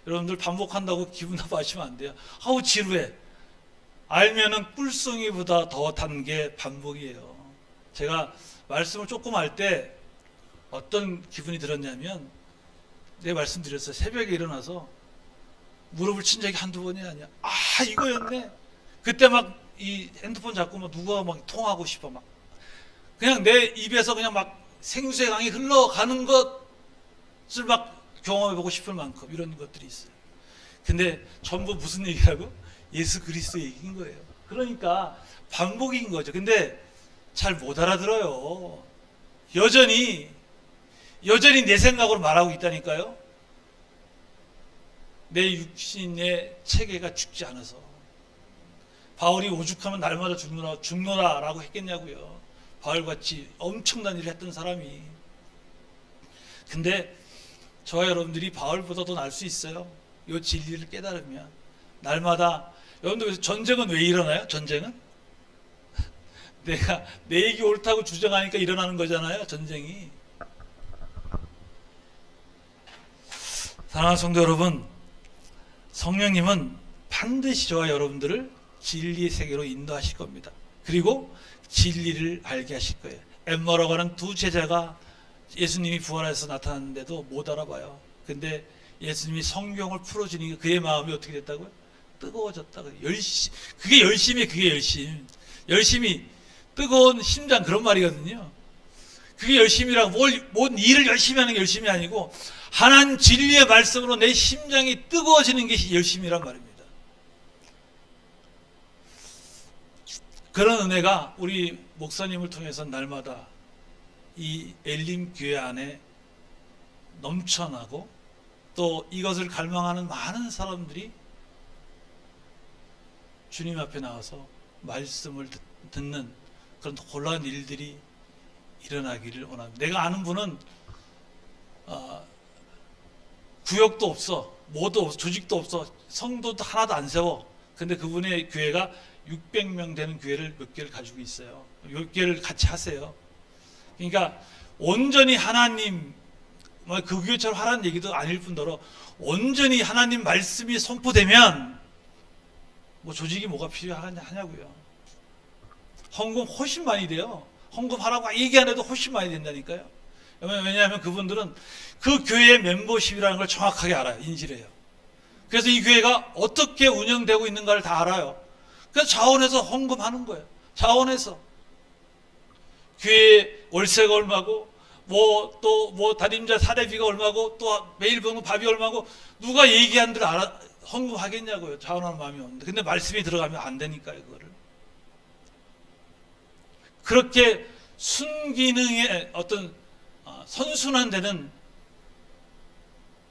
여러분들 반복한다고 기분 나빠하시면 안 돼요. 아우 지루해. 알면은 꿀송이보다 더 단 게 반복이에요. 제가 말씀을 조금 할 때 어떤 기분이 들었냐면, 내 말씀드렸어요. 새벽에 일어나서 무릎을 친 적이 한두 번이 아니야. 이거였네. 그때 막 이 핸드폰 잡고 막 누가 막 통하고 싶어. 막 그냥 내 입에서 그냥 막 생수의 강이 흘러가는 것을 막 경험해보고 싶을 만큼 이런 것들이 있어요. 근데 전부 무슨 얘기라고? 예수 그리스도 얘기인 거예요. 그러니까 반복인 거죠. 근데 잘 못 알아들어요. 여전히 내 생각으로 말하고 있다니까요. 내 육신의 체계가 죽지 않아서. 바울이 오죽하면 날마다 죽노라라고 했겠냐고요. 바울같이 엄청난 일을 했던 사람이. 근데 저와 여러분들이 바울보다 더 나을 수 있어요. 이 진리를 깨달으면. 날마다. 여러분들 전쟁은 왜 일어나요? 전쟁은? 내가 내 얘기 옳다고 주장하니까 일어나는 거잖아요. 전쟁이. 사랑하는 성도 여러분, 성령님은 반드시 저와 여러분들을 진리의 세계로 인도하실 겁니다. 그리고 진리를 알게 하실 거예요. 엠마라고 하는 두 제자가 예수님이 부활해서 나타났는데도 못 알아봐요. 근데 예수님이 성경을 풀어주니까 그의 마음이 어떻게 됐다고요? 뜨거워졌다고요. 그게 열심이에요. 그게 열심. 열심히 뜨거운 심장, 그런 말이거든요. 그게 열심이라고 뭔 일을 열심히 하는 게 열심이 아니고 하나님 진리의 말씀으로 내 심장이 뜨거워지는 게 열심이란 말입니다. 그런 은혜가 우리 목사님을 통해서 날마다 이 엘림 교회 안에 넘쳐나고, 또 이것을 갈망하는 많은 사람들이 주님 앞에 나와서 말씀을 듣는 그런 놀라운 일들이 일어나기를 원합니다. 내가 아는 분은 구역도 없어, 뭐도 없어, 조직도 없어, 성도도 하나도 안 세워. 근데 그분의 교회가 600명 되는 교회를 몇 개를 가지고 있어요. 몇 개를 같이 하세요. 그러니까 온전히 하나님, 그 교회처럼 하라는 얘기도 아닐 뿐더러 온전히 하나님 말씀이 선포되면 뭐 조직이 뭐가 필요하냐고요. 헌금 훨씬 많이 돼요. 헌금하라고 얘기 안 해도 훨씬 많이 된다니까요. 왜냐하면 그분들은 그 교회의 멤버십이라는 걸 정확하게 알아요. 인지를 해요. 그래서 이 교회가 어떻게 운영되고 있는가를 다 알아요. 그래서 자원해서 헌금하는 거예요. 자원해서. 교회 월세가 얼마고, 담임자 사례비가 얼마고, 또 매일 먹는 밥이 얼마고, 누가 얘기한 대로 헌금하겠냐고요. 자원하는 마음이 없는데. 근데 말씀이 들어가면 안 되니까요, 그거를. 그렇게 순기능의 어떤 선순환 되는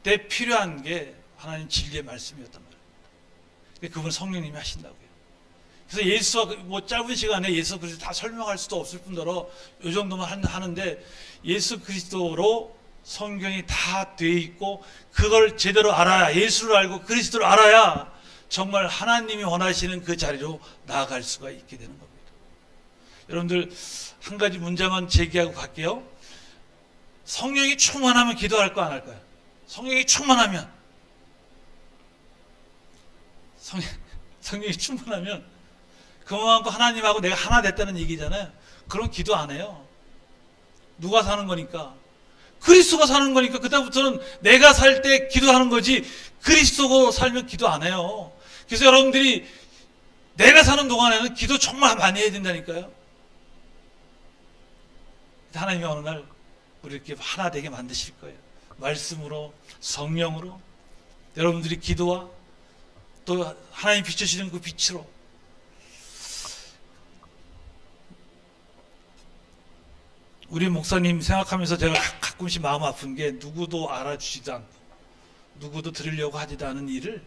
데 필요한 게 하나님 진리의 말씀이었단 말이에요. 그분 성령님이 하신다고요. 그래서 예수와 뭐 짧은 시간에 예수 그리스도 다 설명할 수도 없을 뿐더러 이 정도만 하는데 예수 그리스도로 성경이 다 돼 있고 그걸 제대로 알아야, 예수를 알고 그리스도를 알아야 정말 하나님이 원하시는 그 자리로 나아갈 수가 있게 되는 겁니다. 여러분들 한 가지 문제만 제기하고 갈게요. 성령이 충만하면 기도할 거 안 할 거야? 성령이 충만하면, 성령이 충만하면 그만큼 하나님하고 내가 하나 됐다는 얘기잖아요. 그럼 기도 안 해요. 누가 사는 거니까? 그리스도가 사는 거니까 그때부터는 내가 살 때 기도하는 거지, 그리스도가 살면 기도 안 해요. 그래서 여러분들이 내가 사는 동안에는 기도 정말 많이 해야 된다니까요. 하나님이 어느 날 우리 이렇게 하나 되게 만드실 거예요. 말씀으로, 성령으로, 여러분들이 기도와 또 하나님 비춰주시는 그 빛으로. 우리 목사님 생각하면서 제가 가끔씩 마음 아픈 게, 누구도 알아주지도 않고 누구도 들으려고 하지도 않은 일을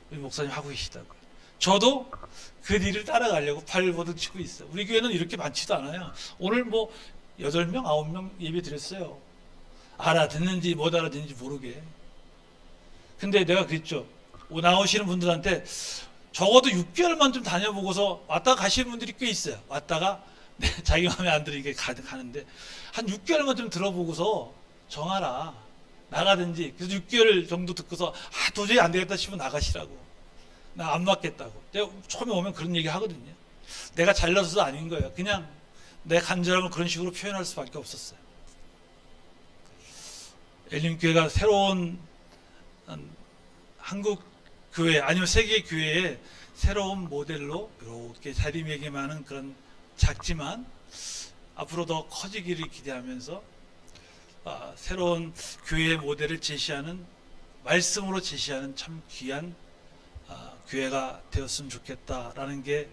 우리 목사님 하고 계시다고요. 저도 그 일을 따라가려고 발버둥 치고 있어요. 우리 교회는 이렇게 많지도 않아요. 오늘 뭐 8명, 9명 예배 드렸어요. 알아듣는지 못 알아듣는지 모르게. 근데 내가 그랬죠. 나오시는 분들한테 적어도 6개월만 좀 다녀보고서, 왔다가 가시는 분들이 꽤 있어요. 왔다가 자기 마음에 안 들으니까 가는데 한 6개월만 좀 들어보고서 정하라. 나가든지. 그래서 6개월 정도 듣고서 도저히 안 되겠다 싶으면 나가시라고. 나 안 맞겠다고. 내가 처음에 오면 그런 얘기 하거든요. 내가 잘나서도 아닌 거예요. 그냥 내 간절함을 그런 식으로 표현할 수밖에 없었어요. 엘림교회가 새로운 한국 교회, 아니면 세계 교회의 새로운 모델로 이렇게 자리매김하는 그런, 작지만 앞으로 더 커지기를 기대하면서 새로운 교회의 모델을 제시하는, 말씀으로 제시하는 참 귀한 교회가 되었으면 좋겠다라는 게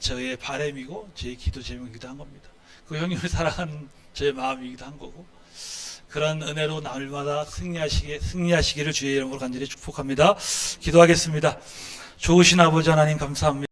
저의 바람이고 저의 기도 제목이기도 한 겁니다. 그 형님을 사랑하는 저의 마음이기도 한 거고, 그런 은혜로 날마다 승리하시기를 주의 이름으로 간절히 축복합니다. 기도하겠습니다. 좋으신 아버지 하나님 감사합니다.